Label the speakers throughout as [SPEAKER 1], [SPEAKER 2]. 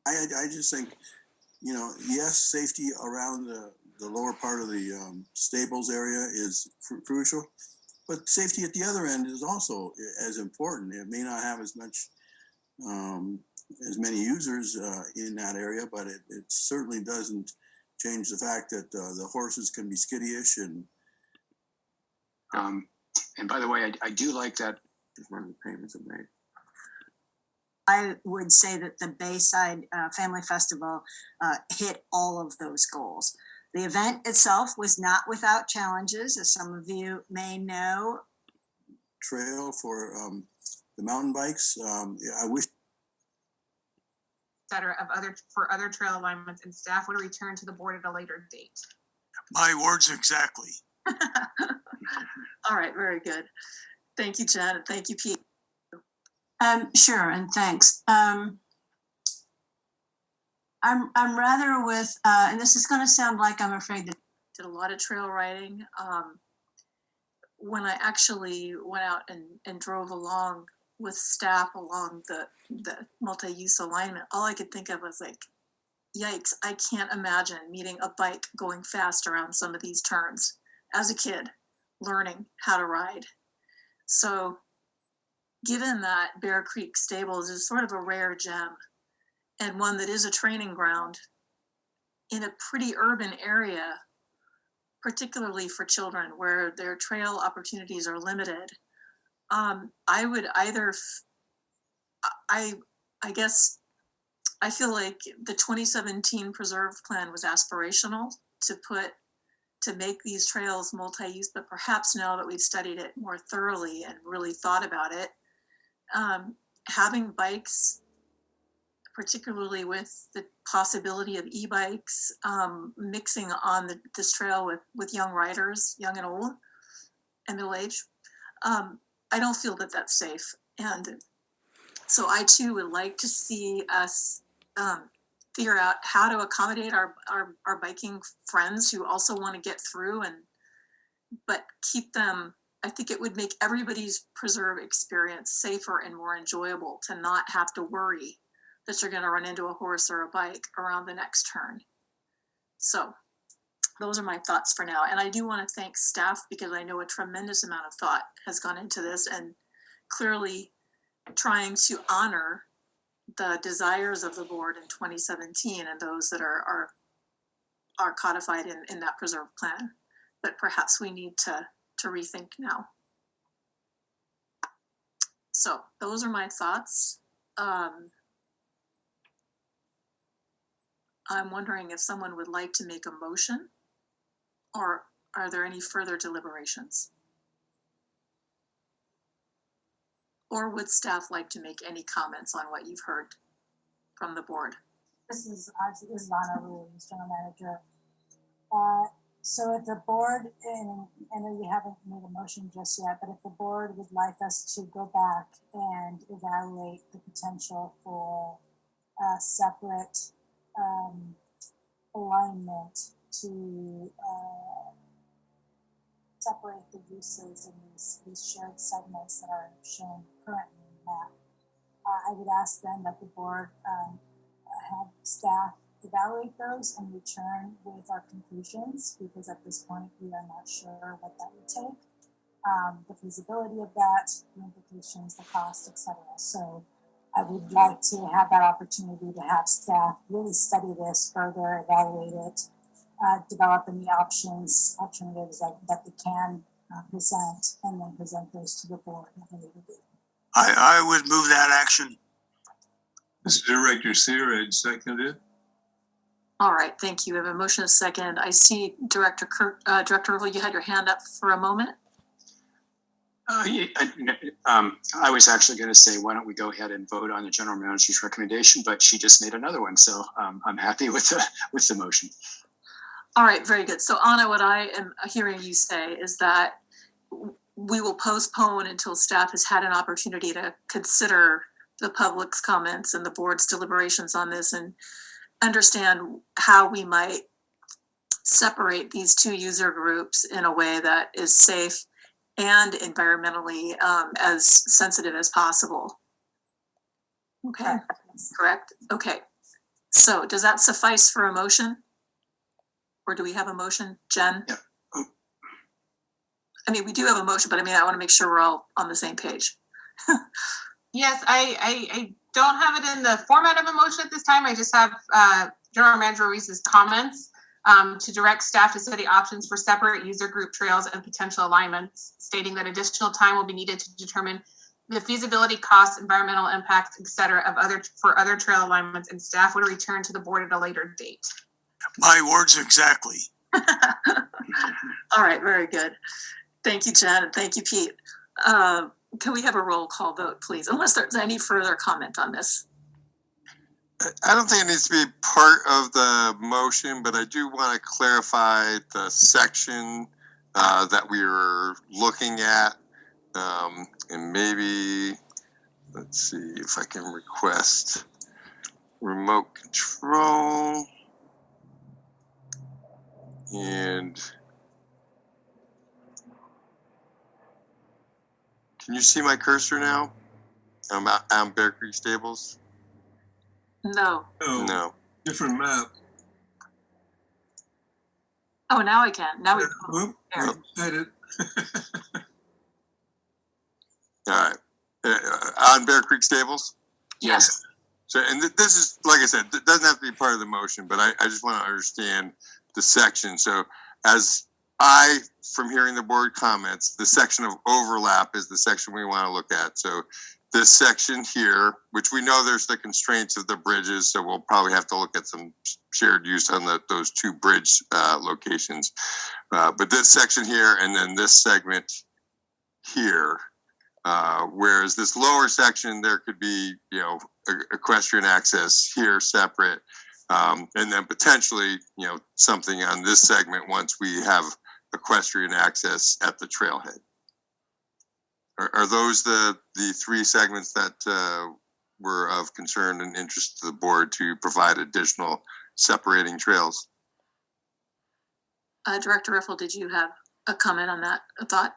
[SPEAKER 1] I just think, yes, safety around the lower part of the stables area is crucial, but safety at the other end is also as important. It may not have as much, as many users in that area, but it certainly doesn't change the fact that the horses can be skittish
[SPEAKER 2] and by the way, I do like that one of the payments are made.
[SPEAKER 3] I would say that the Bayside Family Festival hit all of those goals. The event itself was not without challenges, as some of you may know.
[SPEAKER 1] Trail for the mountain bikes. I wish.
[SPEAKER 4] Etc. for other trail alignments, and staff would return to the board at a later date.
[SPEAKER 5] My words exactly.
[SPEAKER 6] All right, very good. Thank you, Janet. Thank you, Pete.
[SPEAKER 3] Sure, and thanks. I'm rather with, and this is going to sound like I'm afraid that
[SPEAKER 6] did a lot of trail riding. When I actually went out and drove along with staff along the multi-use alignment, all I could think of was like, yikes, I can't imagine meeting a bike going fast around some of these turns as a kid, learning how to ride. So given that Bear Creek Stables is sort of a rare gem and one that is a training ground in a pretty urban area, particularly for children where their trail opportunities are limited, I would either, I guess, I feel like the 2017 preserved plan was aspirational to make these trails multi-use, but perhaps now that we've studied it more thoroughly and really thought about it, having bikes, particularly with the possibility of e-bikes mixing on this trail with young riders, young and old and middle age, I don't feel that that's safe. And so I too would like to see us figure out how to accommodate our biking friends who also want to get through but keep them. I think it would make everybody's preserve experience safer and more enjoyable to not have to worry that you're going to run into a horse or a bike around the next turn. So those are my thoughts for now. And I do want to thank staff because I know a tremendous amount of thought has gone into this and clearly trying to honor the desires of the board in 2017 and those that are codified in that preserve plan. But perhaps we need to rethink now. So those are my thoughts. I'm wondering if someone would like to make a motion, or are there any further deliberations? Or would staff like to make any comments on what you've heard from the board?
[SPEAKER 7] This is Anna Ruiz, General Manager. So if the board, and I know you haven't made a motion just yet, but if the board would like us to go back and evaluate the potential for a separate alignment to separate the uses in these shared segments that are shown currently in the map, I would ask then that the board have staff evaluate those and return with our conclusions, because at this point we are not sure what that would take, the feasibility of that, the implications, the cost, etc. So I would like to have that opportunity to have staff really study this further, evaluate it, develop any alternatives that they can present, and then present those to the board.
[SPEAKER 5] I would move that action.
[SPEAKER 8] Mr. Director Searhead seconded.
[SPEAKER 6] All right, thank you. We have a motion, a second. I see Director Irville, you had your hand up for a moment.
[SPEAKER 2] I was actually going to say, why don't we go ahead and vote on the general manager's recommendation, but she just made another one, so I'm happy with the motion.
[SPEAKER 6] All right, very good. So Anna, what I am hearing you say is that we will postpone until staff has had an opportunity to consider the public's comments and the board's deliberations on this and understand how we might separate these two user groups in a way that is safe and environmentally as sensitive as possible. Okay, correct? Okay. So does that suffice for a motion? Or do we have a motion, Jen?
[SPEAKER 2] Yeah.
[SPEAKER 6] I mean, we do have a motion, but I mean, I want to make sure we're all on the same page.
[SPEAKER 4] Yes, I don't have it in the format of a motion at this time. I just have General Manager Ruiz's comments to direct staff to study options for separate user group trails and potential alignments, stating that additional time will be needed to determine the feasibility, costs, environmental impacts, et cetera, of other trail alignments, and staff would return to the board at a later date.
[SPEAKER 5] My words exactly.
[SPEAKER 6] All right, very good. Thank you, Jen, and thank you, Pete. Can we have a roll call vote, please? Unless there's any further comment on this.
[SPEAKER 9] I don't think it needs to be part of the motion, but I do want to clarify the section that we were looking at. And maybe, let's see if I can request remote control. And can you see my cursor now? I'm Bear Creek Stables.
[SPEAKER 6] No.
[SPEAKER 8] Oh,
[SPEAKER 9] No.
[SPEAKER 8] different map.
[SPEAKER 6] Oh, now I can. Now we
[SPEAKER 8] Whoop,
[SPEAKER 6] there.
[SPEAKER 8] said it.
[SPEAKER 9] All right. On Bear Creek Stables?
[SPEAKER 6] Yes.
[SPEAKER 9] So, and this is, like I said, it doesn't have to be part of the motion, but I just want to understand the section. So as from hearing the board comments, the section of overlap is the section we want to look at. So this section here, which we know there's the constraints of the bridges, so we'll probably have to look at some shared use on those two bridge locations. But this section here, and then this segment here, whereas this lower section, there could be, equestrian access here separate, and then potentially, something on this segment once we have equestrian access at the trailhead. Are those the three segments that were of concern and interest to the board to provide additional separating trails?
[SPEAKER 6] Director Riffle, did you have a comment on that, a thought?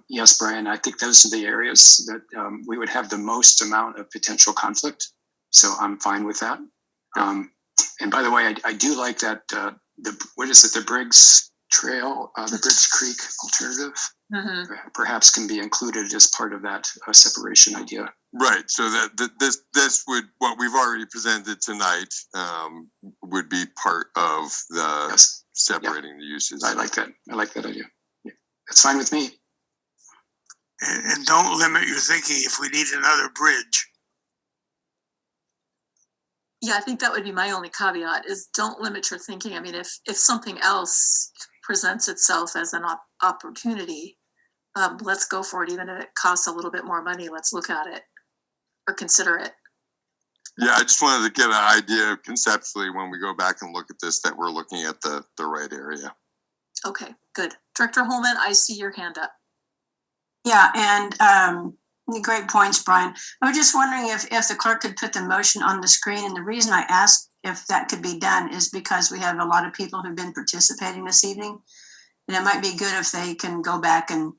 [SPEAKER 2] Yes, Brian, I think those are the areas that we would have the most amount of potential conflict. So I'm fine with that. And by the way, I do like that, the Briggs Trail, the Briggs Creek alternative, perhaps can be included as part of that separation idea.
[SPEAKER 9] Right. So that this would, what we've already presented tonight, would be part of the separating the uses.
[SPEAKER 2] I like that. I like that idea. Yeah. That's fine with me.
[SPEAKER 5] And don't limit your thinking if we need another bridge.
[SPEAKER 6] Yeah, I think that would be my only caveat is don't limit your thinking. I mean, if something else presents itself as an opportunity, let's go for it. Even if it costs a little bit more money, let's look at it or consider it.
[SPEAKER 9] Yeah, I just wanted to get an idea conceptually when we go back and look at this that we're looking at the right area.
[SPEAKER 6] Okay, good. Director Holman, I see your hand up.
[SPEAKER 3] Yeah, and great points, Brian. I was just wondering if the clerk could put the motion on the screen. And the reason I asked if that could be done is because we have a lot of people who've been participating this evening. And it might be good if they can go back and,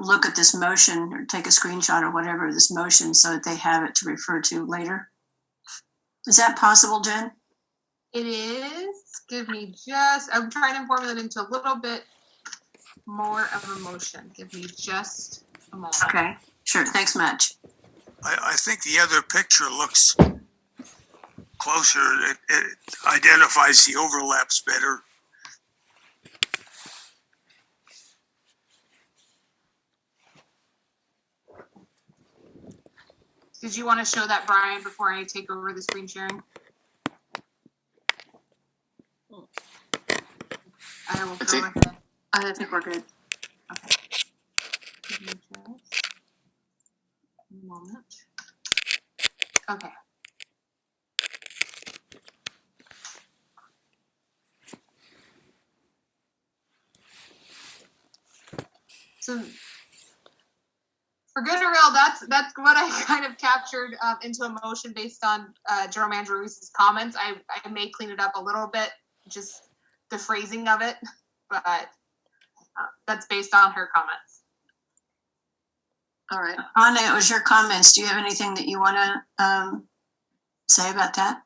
[SPEAKER 3] look at this motion or take a screenshot or whatever of this motion so that they have it to refer to later. Is that possible, Jen?
[SPEAKER 4] It is. I'm trying to formulate it into a little bit more of a motion. Give me just a moment.
[SPEAKER 3] Okay, sure. Thanks much.
[SPEAKER 5] I think the other picture looks closer. It identifies the overlaps better.
[SPEAKER 4] Did you want to show that, Brian, before I take over the screen sharing? I will go with it.
[SPEAKER 6] I think we're good.
[SPEAKER 4] Okay. Give me just a moment. Okay. So for good or real, that's what I kind of captured into a motion based on General Manager Ruiz's comments. I may clean it up a little bit, just the phrasing of it, but that's based on her comments.
[SPEAKER 6] All right.
[SPEAKER 3] Anna, it was your comments. Do you have anything that you want to say about that?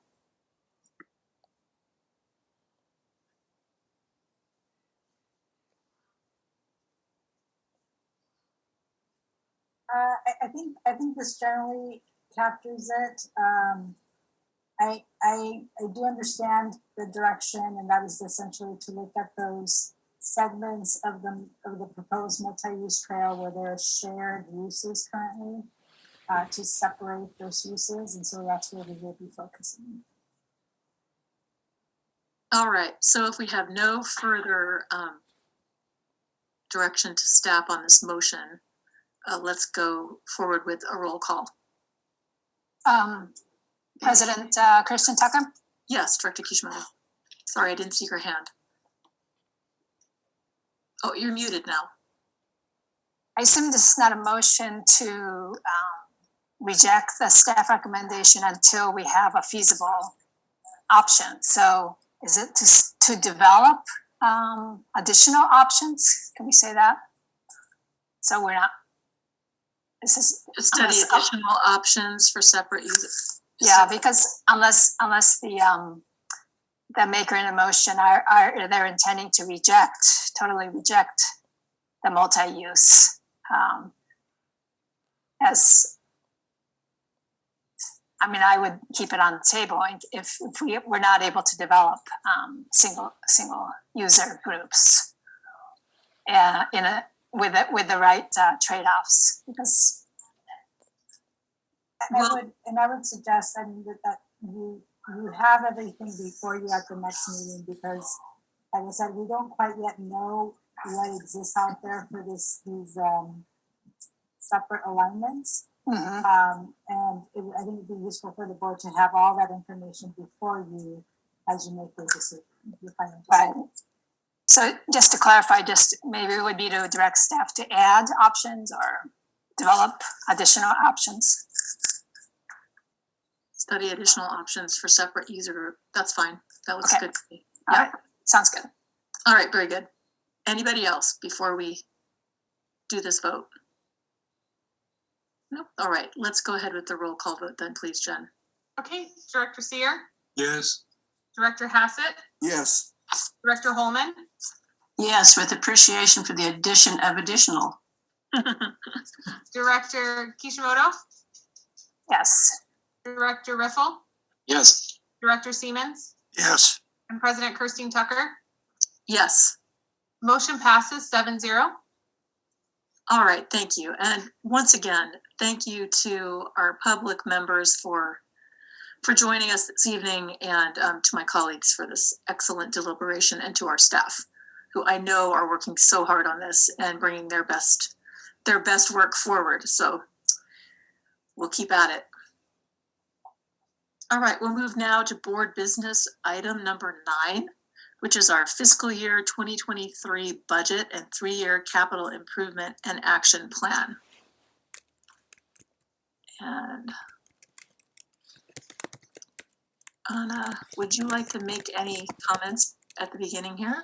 [SPEAKER 7] I think this generally captures it. I do understand the direction, and that is essentially to look at those segments of the proposed multi-use trail where there are shared uses currently, to separate those uses, and so that's where we will be focusing.
[SPEAKER 6] All right, so if we have no further direction to staff on this motion, let's go forward with a roll call.
[SPEAKER 10] President Kirsten Tucker?
[SPEAKER 6] Yes, Director Kishimoto. Sorry, I didn't see your hand. Oh, you're muted now.
[SPEAKER 10] I assume this is not a motion to reject the staff recommendation until we have a feasible option. So is it to develop additional options? Can we say that? So we're not, this is.
[SPEAKER 6] Study additional options for separate use.
[SPEAKER 10] Yeah, because unless the maker in the motion they're intending to totally reject the multi-use I would keep it on the table if we're not able to develop single user groups with the right trade-offs, because
[SPEAKER 7] I would suggest, that you have everything before you at the next meeting, because like I said, we don't quite yet know what exists out there for these separate alignments.
[SPEAKER 10] mhm.
[SPEAKER 7] And I think it'd be useful for the board to have all that information before you, as you make your decision, your final
[SPEAKER 10] Right.
[SPEAKER 7] decision.
[SPEAKER 10] So just to clarify, maybe it would be to direct staff to add options or develop additional options.
[SPEAKER 6] Study additional options for separate user group. That's fine. That looks
[SPEAKER 10] Okay.
[SPEAKER 6] good to me.
[SPEAKER 10] All right, sounds good.
[SPEAKER 6] All right, very good. Anybody else before we do this vote? Nope. All right, let's go ahead with the roll call vote then, please, Jen.
[SPEAKER 4] Okay, Director Seer,
[SPEAKER 8] Yes.
[SPEAKER 4] Director Hassett,
[SPEAKER 1] Yes.
[SPEAKER 4] Director Holman,
[SPEAKER 11] Yes, with appreciation for the addition of additional.
[SPEAKER 4] Director Kishimoto,
[SPEAKER 10] Yes.
[SPEAKER 4] Director Riffle,
[SPEAKER 2] Yes.
[SPEAKER 4] Director Siemens,
[SPEAKER 5] Yes.
[SPEAKER 4] and President Kirsten Tucker.
[SPEAKER 6] Yes.
[SPEAKER 4] Motion passes 7-0.
[SPEAKER 6] All right, thank you. And once again, thank you to our public members for joining us this evening, and to my colleagues for this excellent deliberation, and to our staff, who I know are working so hard on this and bringing their best work forward. So we'll keep at it. All right, we'll move now to board business item number 9, which is our fiscal year 2023 budget and 3-year capital improvement and action plan. And Anna, would you like to make any comments at the beginning here?